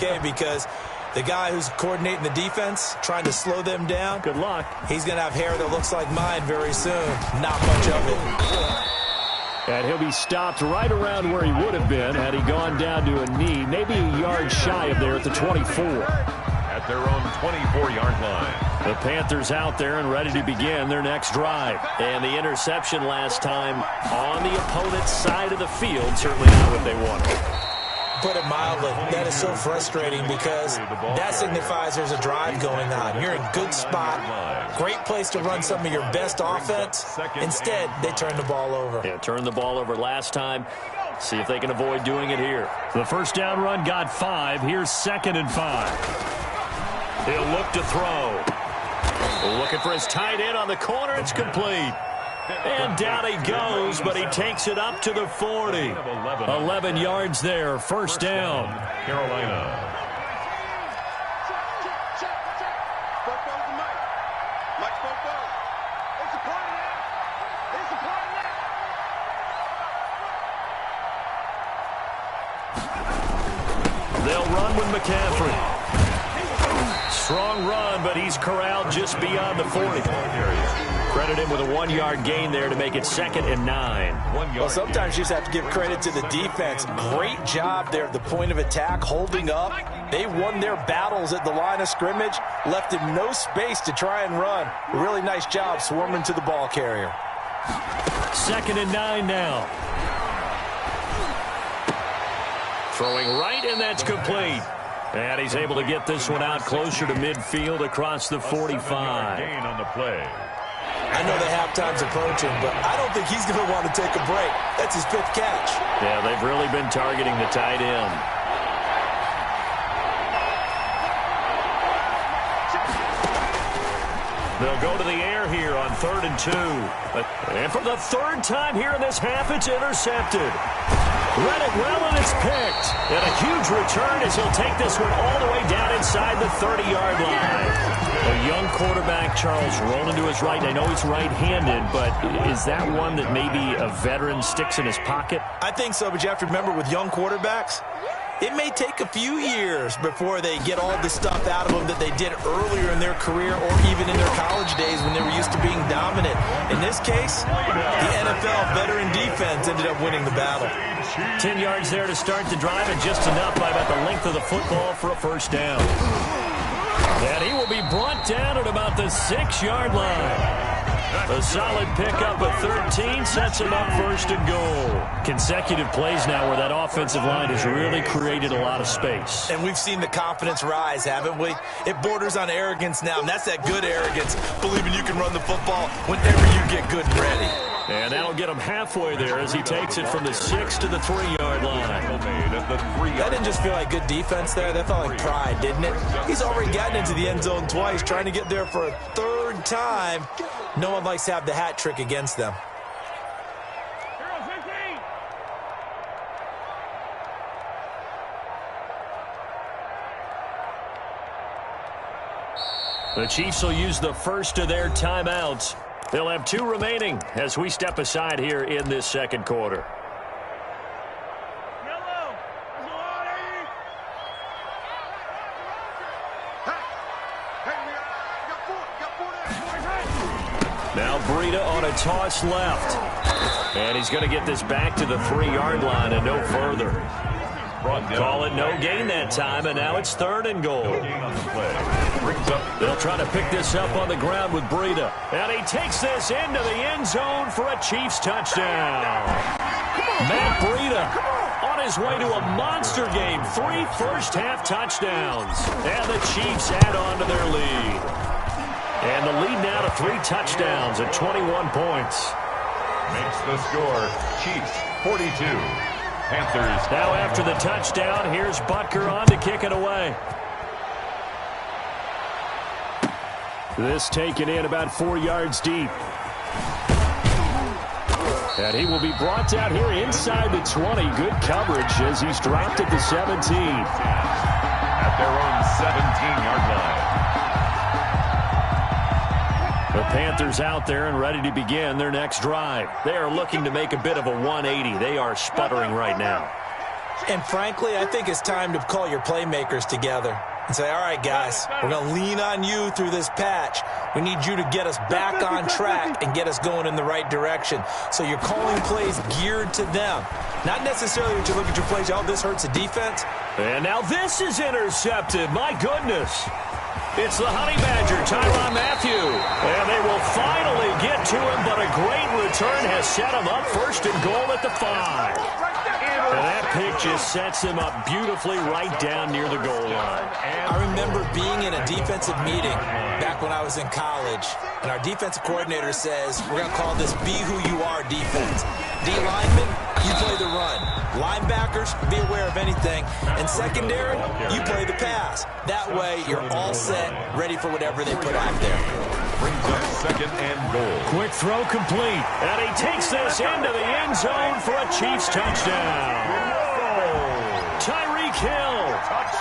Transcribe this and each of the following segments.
okay because the guy who's coordinating the defense, trying to slow them down, good luck. He's going to have hair that looks like mine very soon. Not much of it. And he'll be stopped right around where he would have been had he gone down to a knee, maybe a yard shy of there at the 24. At their own 24-yard line. The Panthers out there and ready to begin their next drive. And the interception last time on the opponent's side of the field, certainly not what they wanted. Put it mildly, that is so frustrating because that signifies there's a drive going on. You're in a good spot, great place to run some of your best offense. Instead, they turn the ball over. Yeah, turned the ball over last time. See if they can avoid doing it here. The first down run got 5. Here's 2nd and 5. He'll look to throw. Looking for his tight end on the corner. It's complete. And down he goes, but he takes it up to the 40. 11 yards there, first down. Carolina. They'll run with McCaffrey. Strong run, but he's corralled just beyond the 40. Credit him with a 1-yard gain there to make it 2nd and 9. Well, sometimes you just have to give credit to the defense. Great job there at the point of attack, holding up. They won their battles at the line of scrimmage, left him no space to try and run. Really nice job swarming to the ball carrier. 2nd and 9 now. Throwing right, and that's complete. And he's able to get this one out closer to midfield across the 45. Gain on the play. I know the halftime's approaching, but I don't think he's going to want to take a break. That's his 5th catch. Yeah, they've really been targeting the tight end. They'll go to the air here on 3rd and 2. And for the 3rd time here in this half, it's intercepted. Read it well, and it's picked. And a huge return as he'll take this one all the way down inside the 30-yard line. A young quarterback, Charles, rolling to his right. I know he's right-handed, but is that one that maybe a veteran sticks in his pocket? I think so, but you have to remember with young quarterbacks, it may take a few years before they get all the stuff out of them that they did earlier in their career or even in their college days when they were used to being dominant. In this case, the NFL veteran defense ended up winning the battle. 10 yards there to start the drive, and just enough by about the length of the football for a first down. And he will be brought down at about the 6-yard line. A solid pickup of 13 sets him up 1st and goal. Consecutive plays now where that offensive line has really created a lot of space. And we've seen the confidence rise, haven't we? It borders on arrogance now, and that's that good arrogance, believing you can run the football whenever you get good and ready. And that'll get him halfway there as he takes it from the 6 to the 3-yard line. That didn't just feel like good defense there. That felt like pride, didn't it? He's already gotten into the end zone twice, trying to get there for a 3rd time. No one likes to have the hat trick against them. The Chiefs will use the first of their timeouts. They'll have 2 remaining as we step aside here in this 2nd quarter. Now Breida on a toss left. And he's going to get this back to the 3-yard line and no further. Call it no gain that time, and now it's 3rd and goal. They'll try to pick this up on the ground with Breida. And he takes this into the end zone for a Chiefs touchdown. Matt Breida on his way to a monster game. 3 first-half touchdowns. And the Chiefs add on to their lead. And the lead now to 3 touchdowns at 21 points. Makes the score Chiefs 42. Panthers. Now after the touchdown, here's Butker on to kick it away. This taken in about 4 yards deep. And he will be brought down here inside the 20. Good coverage as he's dropped at the 17. At their own 17-yard line. The Panthers out there and ready to begin their next drive. They are looking to make a bit of a 180. They are sputtering right now. And frankly, I think it's time to call your playmakers together and say, all right, guys, we're going to lean on you through this patch. We need you to get us back on track and get us going in the right direction. So you're calling plays geared to them. Not necessarily that you look at your plays, oh, this hurts the defense. And now this is intercepted. My goodness. It's the Honey Badger, Tyrann Mathieu. And they will finally get to him, but a great return has set him up first and goal at the 5. And that pick just sets him up beautifully right down near the goal line. I remember being in a defensive meeting back when I was in college, and our defensive coordinator says, we're going to call this Be Who You Are defense. D-linemen, you play the run. Linebackers, be aware of anything. And secondary, you play the pass. That way, you're all set, ready for whatever they put out there. Brings up second and goal. Quick throw complete. And he takes this into the end zone for a Chiefs touchdown. Tyreek Hill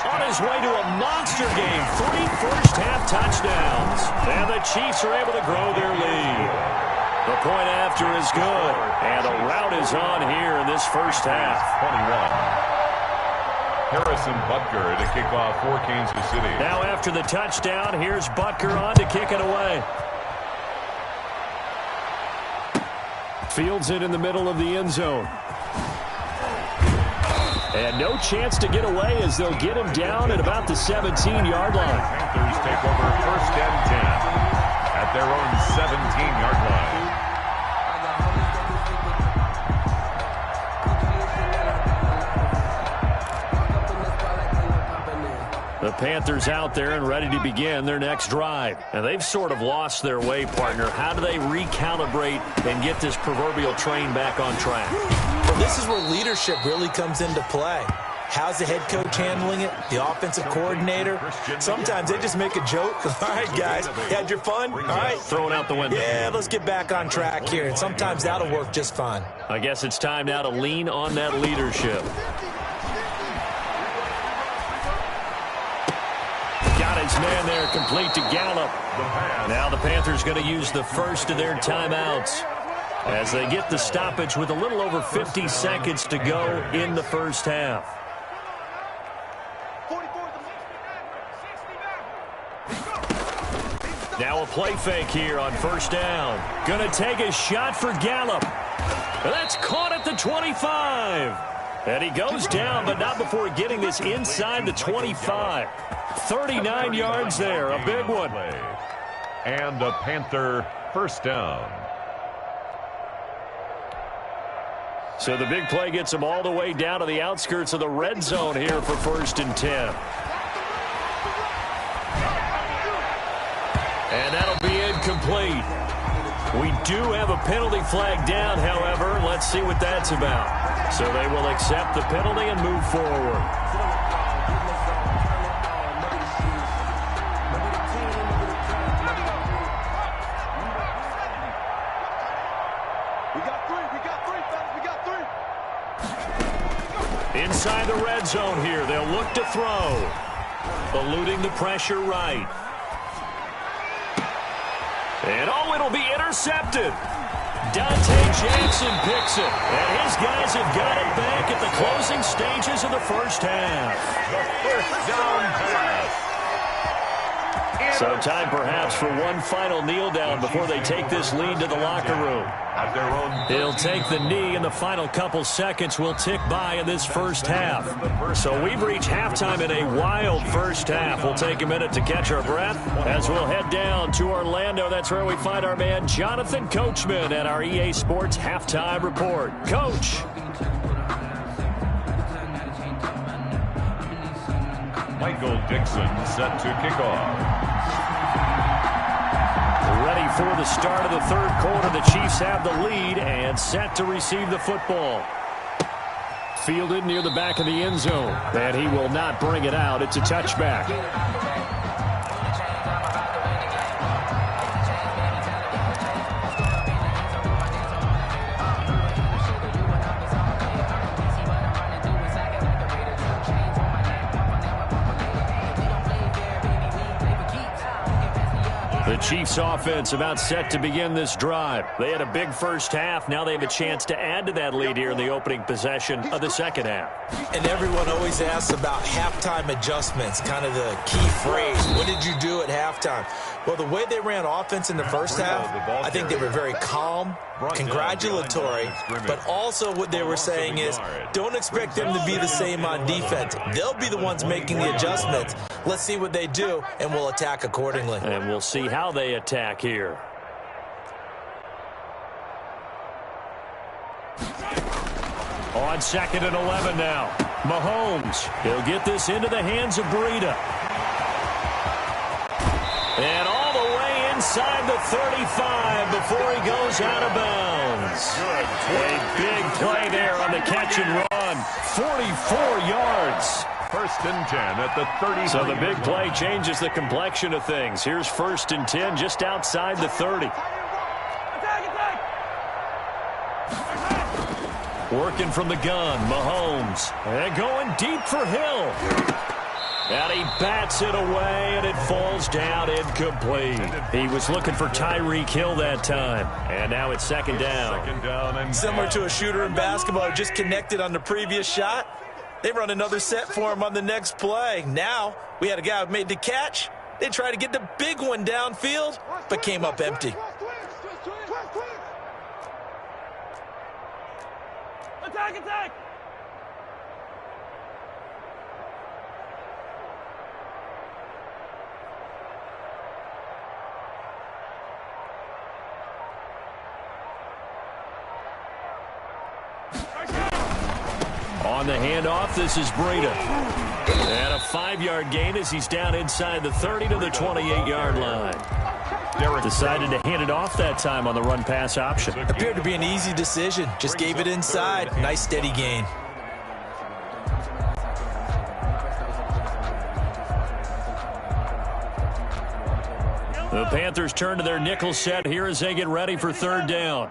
on his way to a monster game. 3 first-half touchdowns. And the Chiefs are able to grow their lead. The point after is good. And a rout is on here in this first half. 21. Harrison Butker to kick off for Kansas City. Now after the touchdown, here's Butker on to kick it away. Fields it in the middle of the end zone. And no chance to get away as they'll get him down at about the 17-yard line. Panthers take over first and 10 at their own 17-yard line. The Panthers out there and ready to begin their next drive. And they've sort of lost their way, partner. How do they recalibrate and get this proverbial train back on track? Well, this is where leadership really comes into play. How's the head coach handling it? The offensive coordinator? Sometimes they just make a joke. All right, guys, you had your fun? All right. Throw it out the window. Yeah, let's get back on track here. And sometimes that'll work just fine. I guess it's time now to lean on that leadership. Got his man there, complete to Gallup. Now the Panthers going to use the first of their timeouts as they get the stoppage with a little over 50 seconds to go in the first half. Now a play fake here on first down. Going to take a shot for Gallup. And that's caught at the 25. And he goes down, but not before getting this inside the 25. 39 yards there, a big one. And a Panther first down. So the big play gets them all the way down to the outskirts of the red zone here for first and 10. And that'll be incomplete. We do have a penalty flag down, however. Let's see what that's about. So they will accept the penalty and move forward. Inside the red zone here, they'll look to throw. Eluding the pressure right. And oh, it'll be intercepted. Dante Jackson picks it. And his guys have got it back at the closing stages of the first half. The first down pass. So time perhaps for one final kneel down before they take this lead to the locker room. At their own. He'll take the knee, and the final couple seconds will tick by in this first half. So we've reached halftime in a wild first half. We'll take a minute to catch our breath as we'll head down to Orlando. That's where we find our man Jonathan Coachman at our EA Sports Halftime Report. Coach. Michael Dixon set to kick off. Ready for the start of the third quarter. The Chiefs have the lead and set to receive the football. Fielded near the back of the end zone. And he will not bring it out. It's a touchback. The Chiefs offense about set to begin this drive. They had a big first half. Now they have a chance to add to that lead here in the opening possession of the second half. And everyone always asks about halftime adjustments, kind of the key phrase. What did you do at halftime? Well, the way they ran offense in the first half, I think they were very calm, congratulatory, but also what they were saying is don't expect them to be the same on defense. They'll be the ones making the adjustments. Let's see what they do, and we'll attack accordingly. And we'll see how they attack here. On 2nd and 11 now. Mahomes. He'll get this into the hands of Breida. And all the way inside the 35 before he goes out of bounds. A big play there on the catch and run. 44 yards. 1st and 10 at the 30. So the big play changes the complexion of things. Here's 1st and 10 just outside the 30. Working from the gun, Mahomes. And going deep for Hill. And he bats it away, and it falls down incomplete. He was looking for Tyreek Hill that time. And now it's 2nd down. 2nd down and Similar to a shooter in basketball, just connected on the previous shot. They run another set for him on the next play. Now, we had a guy who made the catch. They tried to get the big one downfield, but came up empty. Attack! On the handoff, this is Breida. And a 5-yard gain as he's down inside the 30 to the 28-yard line. Decided to hand it off that time on the run-pass option. Appeared to be an easy decision. Just gave it inside. Nice steady gain. The Panthers turn to their nickel set here as they get ready for 3rd down.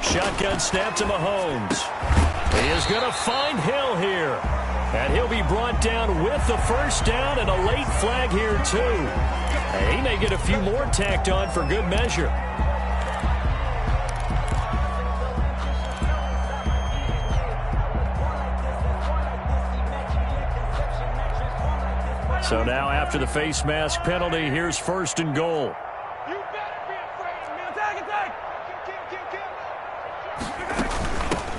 Shotgun snap to Mahomes. He is going to find Hill here. And he'll be brought down with the 1st down and a late flag here too. And he may get a few more tacked on for good measure. So now after the face mask penalty, here's 1st and goal.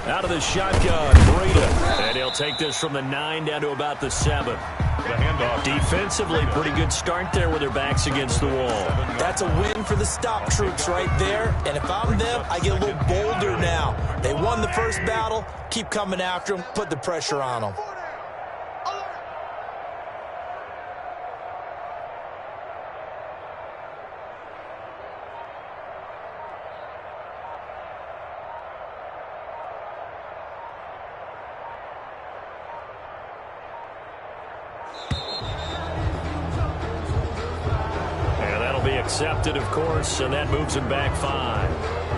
Out of the shotgun, Breida. And he'll take this from the 9 down to about the 7. the handoff. Defensively, pretty good start there with their backs against the wall. That's a win for the stop troops right there. And if I'm them, I get a little bolder now. They won the first battle. Keep coming after them. Put the pressure on them. Accepted, of course, and that moves him back 5.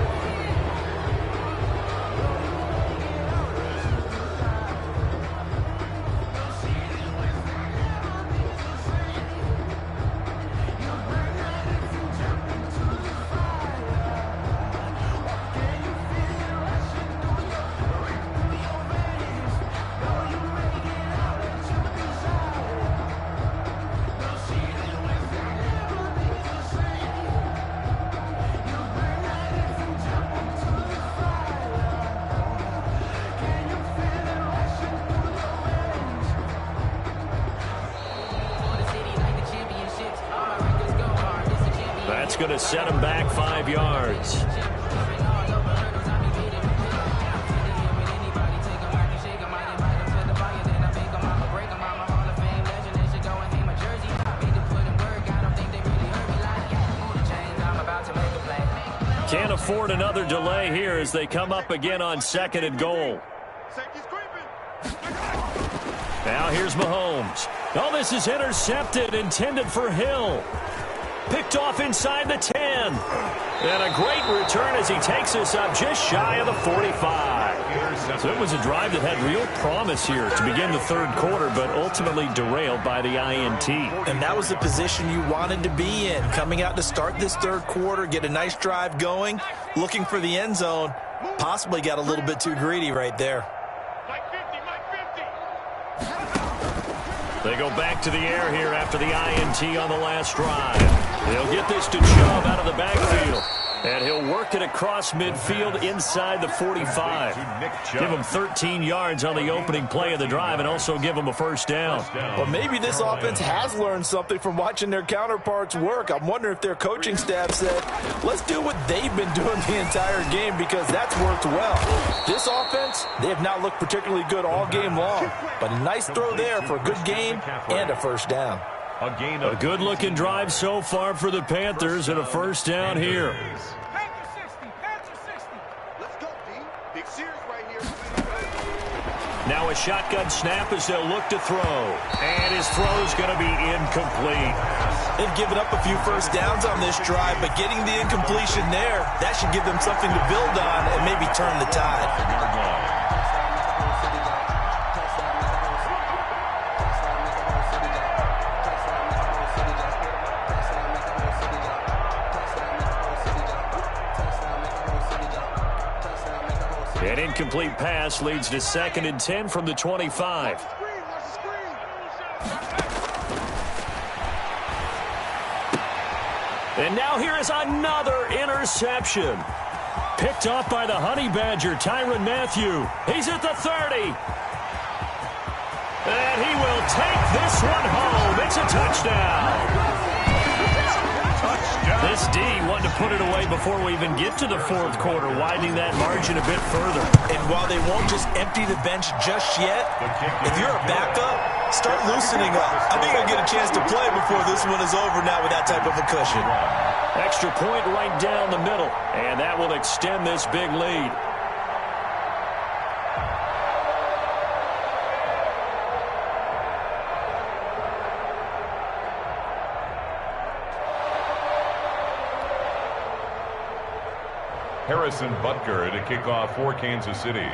That's going to set him back 5 yards. Can't afford another delay here as they come up again on 2nd and goal. Now here's Mahomes. Oh, this is intercepted, intended for Hill. Picked off inside the 10. And a great return as he takes us up just shy of the 45. So it was a drive that had real promise here to begin the third quarter, but ultimately derailed by the INT. And that was the position you wanted to be in. Coming out to start this third quarter, get a nice drive going, looking for the end zone. Possibly got a little bit too greedy right there. They go back to the air here after the INT on the last drive. They'll get this to Chubb out of the backfield. And he'll work it across midfield inside the 45. Give him 13 yards on the opening play of the drive and also give him a first down. Well, maybe this offense has learned something from watching their counterparts work. I'm wondering if their coaching staff said, let's do what they've been doing the entire game because that's worked well. This offense, they have not looked particularly good all game long. But a nice throw there for a good game and a first down. A good-looking drive so far for the Panthers and a first down here. Now a shotgun snap as they'll look to throw. And his throw's going to be incomplete. They've given up a few first downs on this drive, but getting the incompletion there, that should give them something to build on and maybe turn the tide. An incomplete pass leads to 2nd and 10 from the 25. And now here is another interception. Picked off by the Honey Badger, Tyrann Mathieu. He's at the 30. And he will take this one home. It's a touchdown. This D wanted to put it away before we even get to the fourth quarter, widening that margin a bit further. And while they won't just empty the bench just yet, if you're a backup, start loosening up. I think you'll get a chance to play before this one is over now with that type of a cushion. Extra point right down the middle, and that will extend this big lead. Harrison Butker to kick off for Kansas City.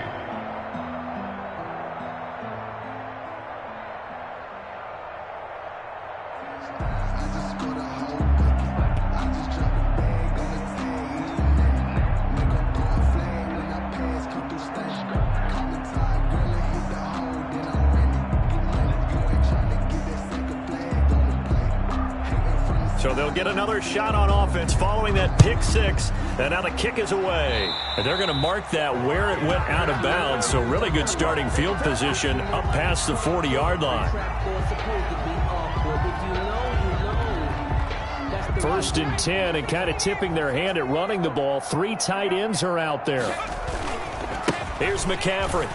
So they'll get another shot on offense following that pick six. And now the kick is away. And they're going to mark that where it went out of bounds. So really good starting field position up past the 40-yard line. 1st and 10 and kind of tipping their hand at running the ball. 3 tight ends are out there. Here's McCaffrey.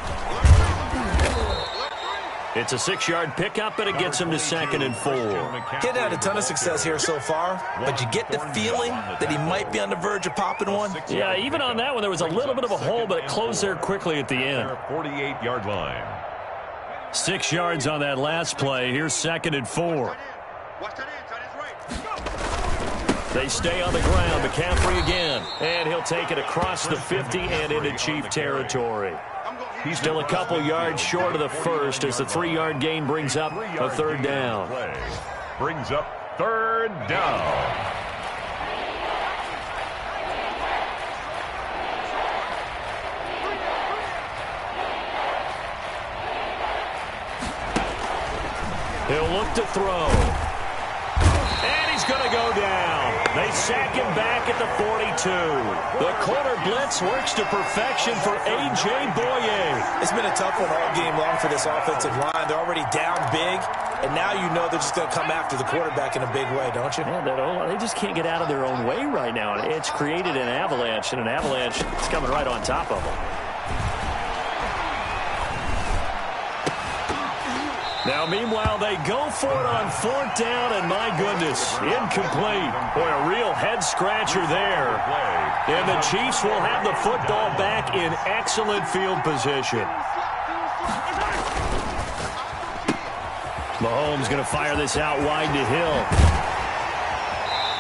It's a 6-yard pickup, and it gets him to 2nd and 4. He's had a ton of success here so far, but you get the feeling that he might be on the verge of popping one. Yeah, even on that one, there was a little bit of a hole, but it closed there quickly at the end. 48-yard line. 6 yards on that last play. Here's 2nd and 4. They stay on the ground. McCaffrey again, and he'll take it across the 50 and into Chief territory. He's still a couple yards short of the first as the 3-yard gain brings up a 3rd down. Brings up 3rd down. He'll look to throw. And he's going to go down. They sack him back at the 42. The corner blitz works to perfection for A.J. Boye. It's been a tough one all game long for this offensive line. They're already down big, and now you know they're just going to come after the quarterback in a big way, don't you? Yeah, they just can't get out of their own way right now. It's created an avalanche, and an avalanche is coming right on top of them. Now, meanwhile, they go for it on 4th down, and my goodness, incomplete. Boy, a real head-scratcher there. And the Chiefs will have the football back in excellent field position. Mahomes going to fire this out wide to Hill.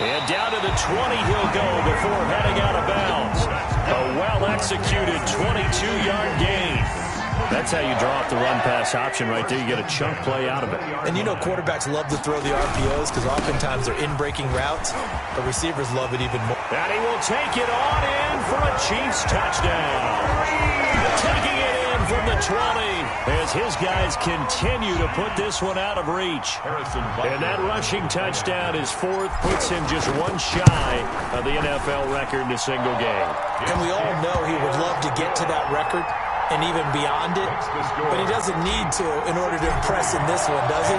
And down to the 20 he'll go before heading out of bounds. A well-executed 22-yard gain. That's how you draw up the run-pass option right there. You get a chunk play out of it. And you know quarterbacks love to throw the RPOs because oftentimes they're in-breaking routes, but receivers love it even more. And he will take it on in for a Chiefs touchdown. Taking it in from the 20 as his guys continue to put this one out of reach. And that rushing touchdown is fourth, puts him just one shy of the NFL record in a single game. And we all know he would love to get to that record and even beyond it, but he doesn't need to in order to impress in this one, does he?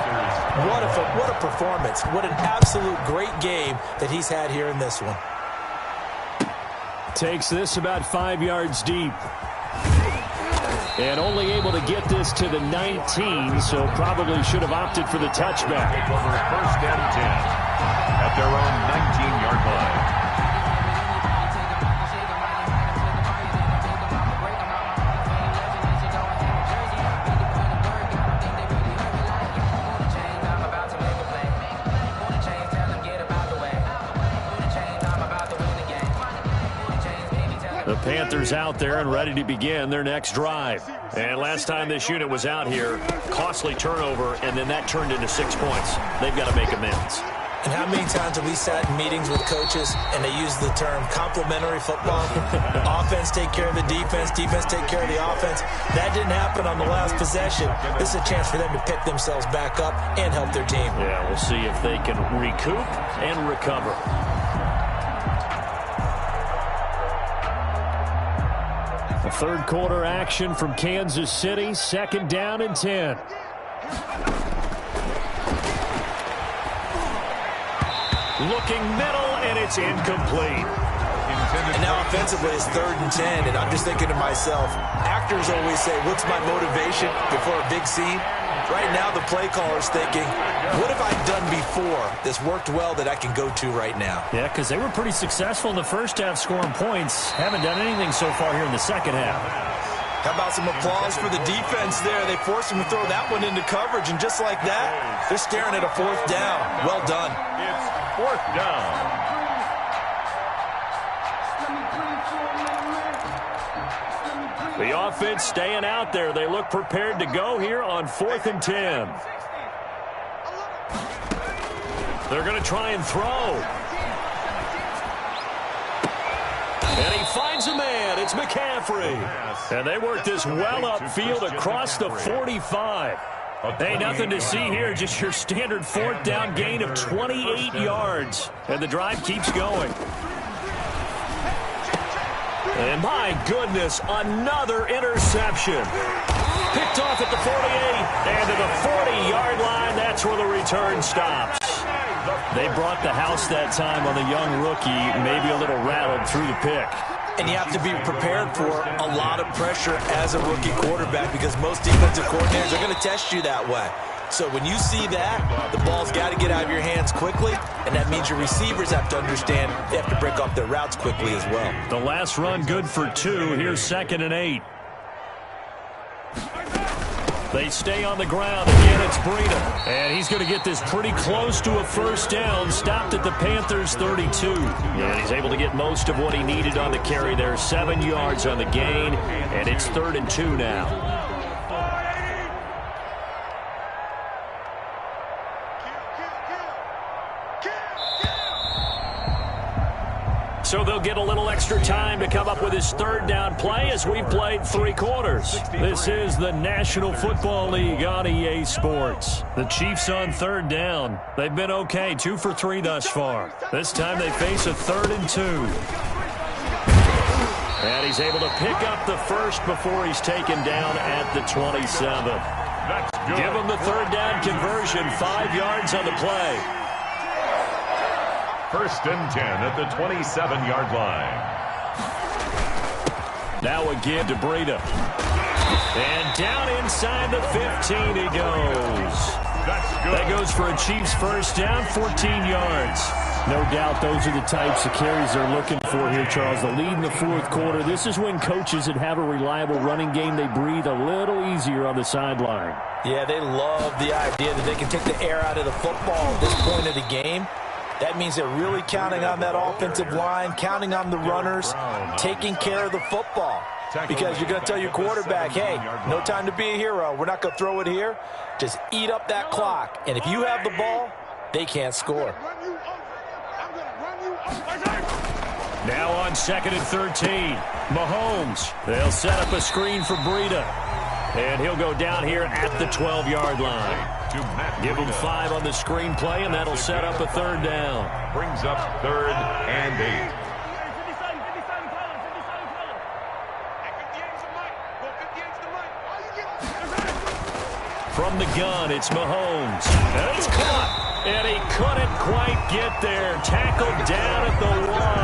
What a performance. What an absolute great game that he's had here in this one. Takes this about 5 yards deep. And only able to get this to the 19, so probably should have opted for the touchback. First and 10 at their own 19-yard line. The Panthers out there and ready to begin their next drive. And last time this unit was out here, costly turnover, and then that turned into 6 points. They've got to make amends. And how many times have we sat in meetings with coaches and they use the term complementary football? Offense take care of the defense, defense take care of the offense. That didn't happen on the last possession. This is a chance for them to pick themselves back up and help their team. Yeah, we'll see if they can recoup and recover. The third quarter action from Kansas City, second down and 10. Looking middle, and it's incomplete. And now offensively it's third and 10, and I'm just thinking to myself, actors always say, what's my motivation before a big scene? Right now the play caller's thinking, what have I done before that's worked well that I can go to right now? Yeah, because they were pretty successful in the first half scoring points. Haven't done anything so far here in the second half. How about some applause for the defense there? They forced him to throw that one into coverage, and just like that, they're staring at a fourth down. Well done. It's fourth down. The offense staying out there. They look prepared to go here on 4th and 10. They're going to try and throw. And he finds a man. It's McCaffrey. And they work this well upfield across the 45. Hey, nothing to see here. Just your standard fourth down gain of 28 yards. And the drive keeps going. And my goodness, another interception. Picked off at the 48 and to the 40-yard line. That's where the return stops. They brought the house that time on the young rookie, maybe a little rattled through the pick. And you have to be prepared for a lot of pressure as a rookie quarterback because most defensive coordinators are going to test you that way. So when you see that, the ball's got to get out of your hands quickly, and that means your receivers have to understand they have to break off their routes quickly as well. The last run good for 2. Here's 2nd and 8. They stay on the ground. Again, it's Breida. And he's going to get this pretty close to a first down. Stopped at the Panthers' 32. And he's able to get most of what he needed on the carry there. 7 yards on the gain. And it's 3rd and 2 now. So they'll get a little extra time to come up with his third down play as we've played 3 quarters. This is the National Football League on EA Sports. The Chiefs on third down. They've been okay, 2 for 3 thus far. This time they face a 3rd and 2. And he's able to pick up the first before he's taken down at the 27. Give him the third down conversion, 5 yards on the play. 1st and 10 at the 27-yard line. Now again to Breida. And down inside the 15 he goes. That goes for a Chiefs first down, 14 yards. No doubt those are the types of carries they're looking for here, Charles. The lead in the 4th quarter. This is when coaches that have a reliable running game, they breathe a little easier on the sideline. Yeah, they love the idea that they can take the air out of the football at this point of the game. That means they're really counting on that offensive line, counting on the runners, taking care of the football. Because you're going to tell your quarterback, hey, no time to be a hero. We're not going to throw it here. Just eat up that clock. And if you have the ball, they can't score. Now on 2nd and 13, Mahomes. They'll set up a screen for Breida. And he'll go down here at the 12-yard line. Give him 5 on the screen play, and that'll set up a 3rd down. Brings up 3rd and 8. From the gun, it's Mahomes. And it's caught. And he couldn't quite get there. Tackled down at the 1.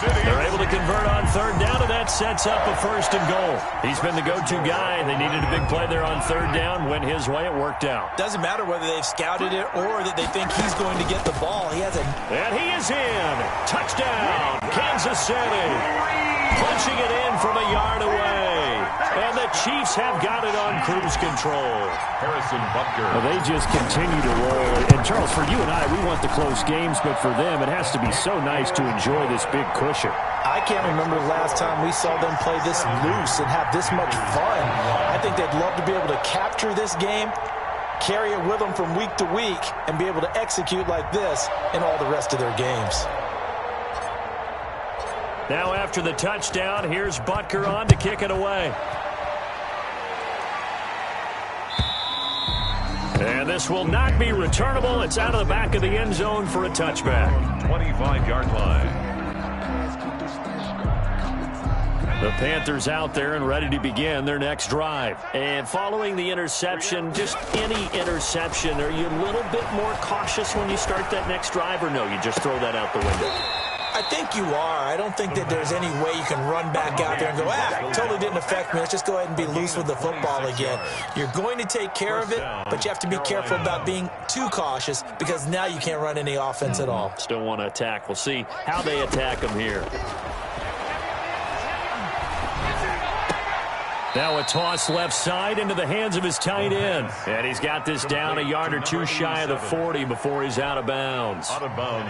They're able to convert on 3rd down, and that sets up a 1st and goal. He's been the go-to guy. They needed a big play there on 3rd down. Went his way. It worked out. Doesn't matter whether they've scouted it or that they think he's going to get the ball. He has a... And he is in. Touchdown, Kansas City. Punching it in from a yard away. And the Chiefs have got it on cruise control. Harrison Butker. Well, they just continue to roll. And, Charles, for you and I, we want the close games, but for them, it has to be so nice to enjoy this big cushion. I can't remember the last time we saw them play this loose and have this much fun. I think they'd love to be able to capture this game, carry it with them from week to week, and be able to execute like this in all the rest of their games. Now after the touchdown, here's Butker on to kick it away. And this will not be returnable. It's out of the back of the end zone for a touchback. 25-yard line. The Panthers out there and ready to begin their next drive. And following the interception, just any interception, are you a little bit more cautious when you start that next drive, or no, you just throw that out the window? I think you are. I don't think that there's any way you can run back out there and go, totally didn't affect me. Let's just go ahead and be loose with the football again. You're going to take care of it, but you have to be careful about being too cautious because now you can't run any offense at all. Still want to attack. We'll see how they attack them here. Now a toss left side into the hands of his tight end. And he's got this down a yard or two shy of the 40 before he's out of bounds.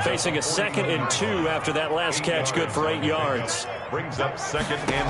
Facing a 2nd and 2 after that last catch, good for 8 yards. Brings up 2nd and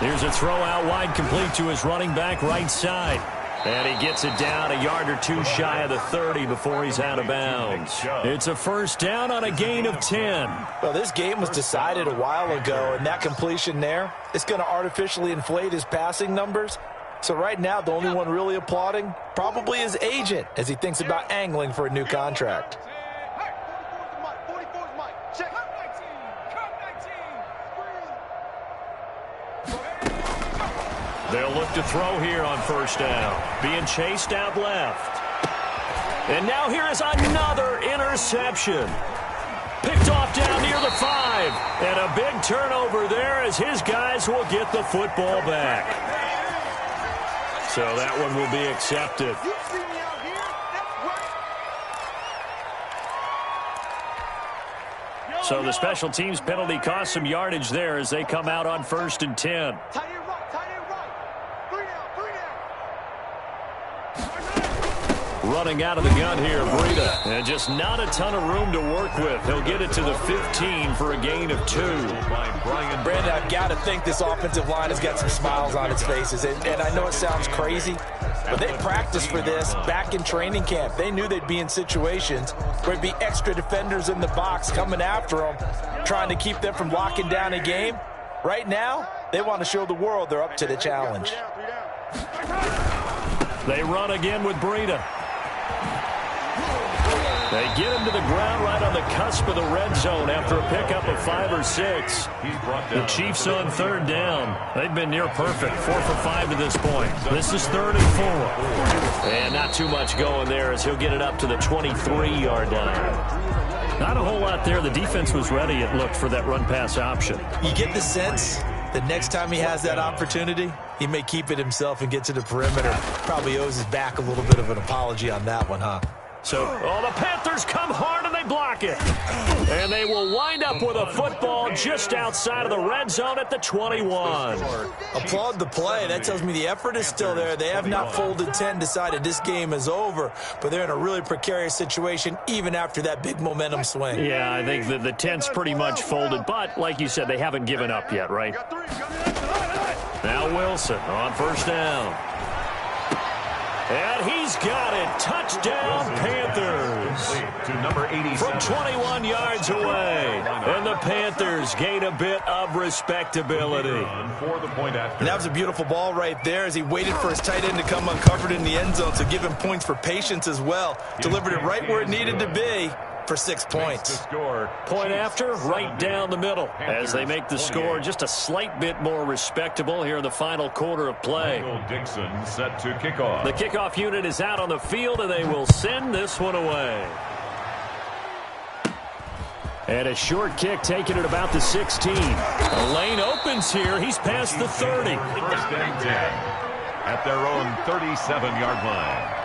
2. Here's a throw out wide, complete to his running back right side. And he gets it down a yard or two shy of the 30 before he's out of bounds. It's a 1st down on a gain of 10. Well, this game was decided a while ago, and that completion there, it's going to artificially inflate his passing numbers. So right now, the only one really applauding probably his agent as he thinks about angling for a new contract. They'll look to throw here on 1st down. Being chased out left. And now here is another interception. Picked off down near the 5. And a big turnover there as his guys will get the football back. So that one will be accepted. So the special teams penalty cost some yardage there as they come out on 1st and 10. Running out of the gun here, Breida. And just not a ton of room to work with. He'll get it to the 15 for a gain of 2. Brandon, I've got to think this offensive line has got some smiles on its faces. And I know it sounds crazy, but they practiced for this back in training camp. They knew they'd be in situations where it'd be extra defenders in the box coming after them, trying to keep them from locking down a game. Right now, they want to show the world they're up to the challenge. They run again with Breida. They get him to the ground right on the cusp of the red zone after a pickup of 5 or 6. The Chiefs on 3rd down. They've been near perfect, 4 for 5 to this point. This is 3rd and 4. And not too much going there as he'll get it up to the 23-yard line. Not a whole lot there. The defense was ready, it looked, for that run-pass option. You get the sense that next time he has that opportunity, he may keep it himself and get to the perimeter. Probably owes his back a little bit of an apology on that one, huh? So, the Panthers come hard and they they block it. And they will wind up with a football just outside of the red zone at the 21. Applaud the play. That tells me the effort is still there. They have not folded 10, decided this game is over, but they're in a really precarious situation even after that big momentum swing. Yeah, I think the 10's pretty much folded, but like you said, they haven't given up yet, right? Now Wilson on first down. And he's got it. Touchdown, Panthers. To number 87. From 21 yards away. And the Panthers gain a bit of respectability. For the point after. And that was a beautiful ball right there as he waited for his tight end to come uncovered in the end zone, so give him points for patience as well. Delivered it right where it needed to be for 6 points. Point after, right down the middle, as they make the score just a slight bit more respectable here in the final quarter of play. Dixon set to kick off. The kickoff unit is out on the field, and they will send this one away. And a short kick taken at about the 16. The lane opens here. He's past the 30. First and 10 at their own 37-yard line.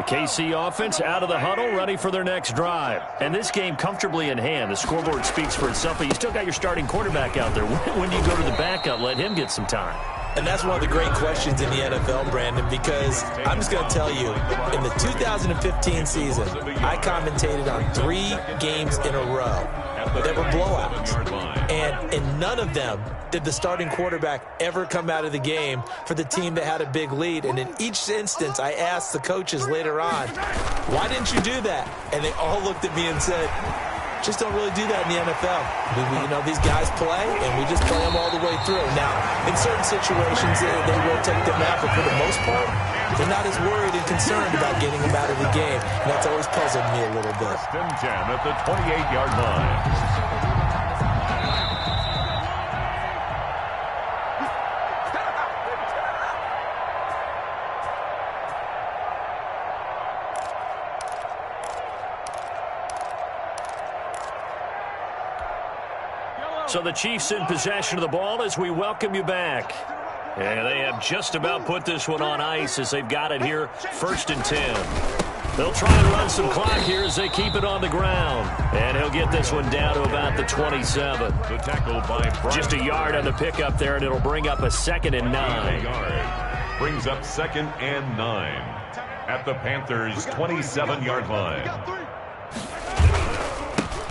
KC offense out of the huddle, ready for their next drive. And this game comfortably in hand. The scoreboard speaks for itself, but you still got your starting quarterback out there. When do you go to the backup? Let him get some time. And that's one of the great questions in the NFL, Brandon, because I'm just going to tell you, in the 2015 season, I commentated on 3 games in a row that were blowouts. And in none of them did the starting quarterback ever come out of the game for the team that had a big lead. And in each instance, I asked the coaches later on, why didn't you do that? And they all looked at me and said, just don't really do that in the NFL. You know, these guys play, and we just play them all the way through. Now, in certain situations, they will take them out, but for the most part, they're not as worried and concerned about getting them out of the game. And that's always puzzled me a little bit. First and 10 at the 28-yard line. So the Chiefs in possession of the ball as we welcome you back. And they have just about put this one on ice as they've got it here, first and 10. They'll try and run some clock here as they keep it on the ground. And he'll get this one down to about the 27. The tackle by Brian. Just a yard on the pickup there, and it'll bring up a 2nd and 9. Brings up 2nd and 9 at the Panthers' 27-yard line.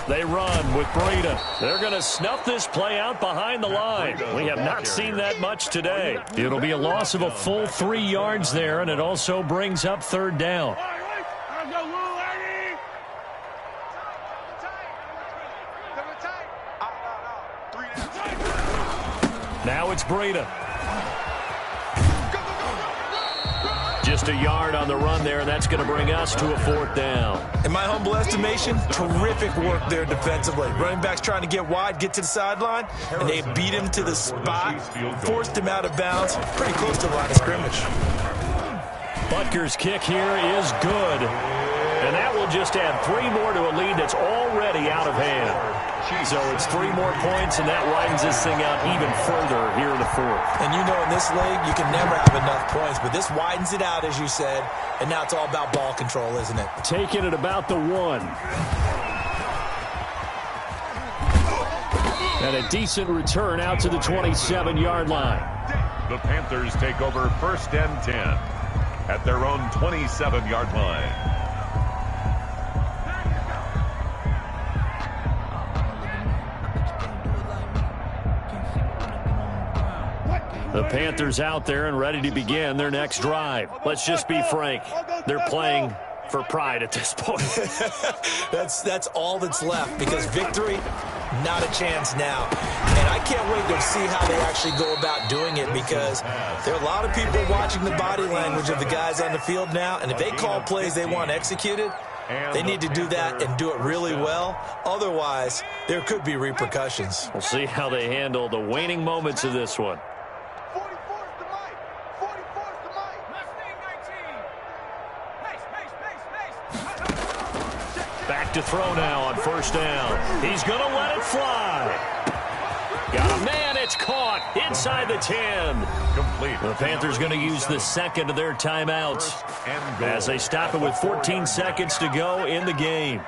They run with Breida. They're going to snuff this play out behind the line. We have not seen that much today. It'll be a loss of a full 3 yards there, and it also brings up 3rd down. Now it's Breida. Just a yard on the run there, and that's going to bring us to a 4th down. In my humble estimation, terrific work there defensively. Running backs trying to get wide, get to the sideline, and they beat him to the spot, forced him out of bounds, pretty close to the line of scrimmage. Butker's kick here is good, and that will just add 3 more to a lead that's already out of hand. So it's 3 more points, and that widens this thing out even further here in the 4th. And you know in this league, you can never have enough points, but this widens it out, as you said, and now it's all about ball control, isn't it? Taking it about the 1. And a decent return out to the 27-yard line. The Panthers take over 1st and 10 at their own 27-yard line. The Panthers out there and ready to begin their next drive. Let's just be frank. They're playing for pride at this point. That's all that's left, because victory, not a chance now. And I can't wait to see how they actually go about doing it, because there are a lot of people watching the body language of the guys on the field now, and if they call plays they want executed, they need to do that and do it really well. Otherwise, there could be repercussions. We'll see how they handle the waning moments of this one. Back to throw now on 1st down. He's going to let it fly. Got a man. It's caught inside the 10. Complete. The Panthers going to use the second of their timeouts as they stop it with 14 seconds to go in the game.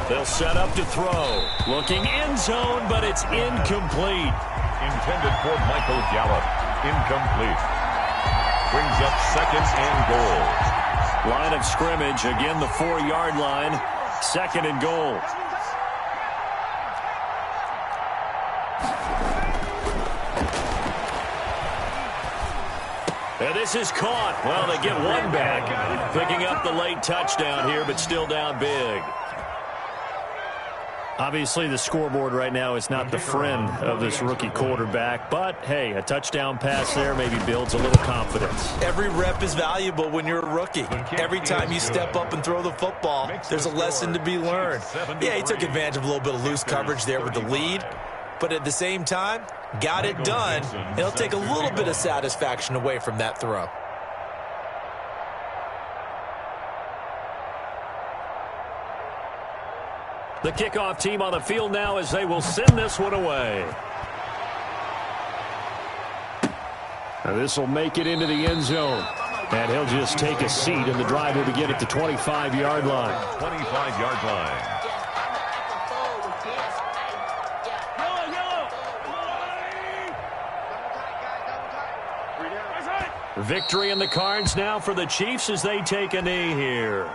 They'll set up to throw. Looking end zone, but it's incomplete. Intended for Michael Gallup. Incomplete. Brings up second and goal. Line of scrimmage, again the 4-yard line. Second and goal. And this is caught. Well, they get one back. Picking up the late touchdown here, but still down big. Obviously, the scoreboard right now is not the friend of this rookie quarterback. But, hey, a touchdown pass there maybe builds a little confidence. Every rep is valuable when you're a rookie. Every time you step up and throw the football, there's a lesson to be learned. Yeah, he took advantage of a little bit of loose coverage there with the lead. But at the same time, got it done. It'll take a little bit of satisfaction away from that throw. The kickoff team on the field now as they will send this one away. Now this will make it into the end zone. And he'll just take a seat, and the drive will begin at the 25-yard line. 25-yard line. Victory in the cards now for the Chiefs as they take a knee here.